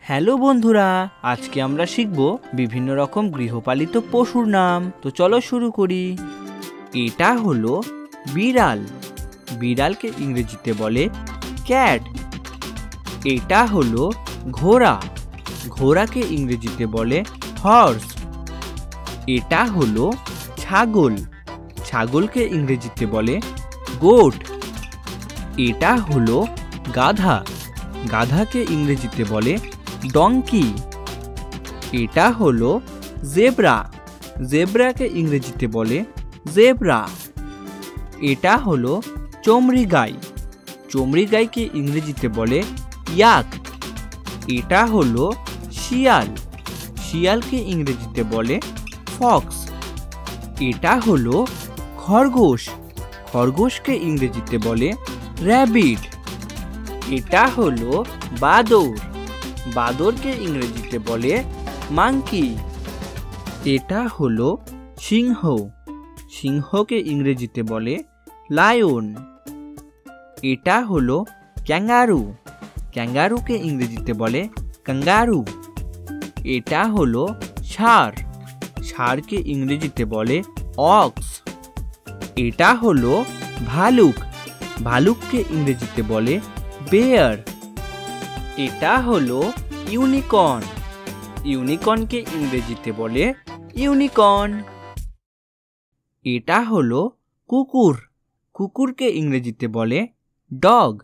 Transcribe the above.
Hello বন্ধুরা, আজকে আমরা শিখব বিভিন্ন রকম গৃহপালিত পশুর নাম। তো চলো শুরু করি। এটা হলো বিড়াল। বিড়ালকে ইংরেজিতে বলে ক্যাট। এটা হলো ঘোড়া। ঘোড়াকে ইংরেজিতে বলে হর্স। এটা হলো ছাগল। ছাগলকে ইংরেজিতে বলে গোট। এটা হলো গাধা। গাধাকে ইংরেজিতে বলে ডঙ্কি। এটা হলো জেব্রা। জেব্রাকে ইংরেজিতে বলে জেব্রা। এটা হলো চমড়ি গাই। চমড়ি গাইকে ইংরেজিতে বলে ইয়াক। এটা হলো শিয়াল। শিয়ালকে ইংরেজিতে বলে ফক্স। এটা হলো খরগোশ। খরগোশকে ইংরেজিতে বলে র্যাবিট। এটা হলো বাদর। বাদরকে ইংরেজিতে বলে মাঙ্কি। এটা হলো সিংহ। সিংহকে ইংরেজিতে বলে লায়ন। এটা হলো ক্যাঙ্গারু। ক্যাঙ্গারুকে ইংরেজিতে বলে কাঙ্গারু। এটা হলো ষাঁড়। ষাঁড়কে ইংরেজিতে বলে অক্স। এটা হলো ভালুক। ভালুককে ইংরেজিতে বলে বেয়ার। এটা হলো ইউনিকর্ন। ইউনিকর্নকে ইংরেজিতে বলে ইউনিকর্ন। এটা হলো কুকুর। কুকুরকে ইংরেজিতে বলে ডগ।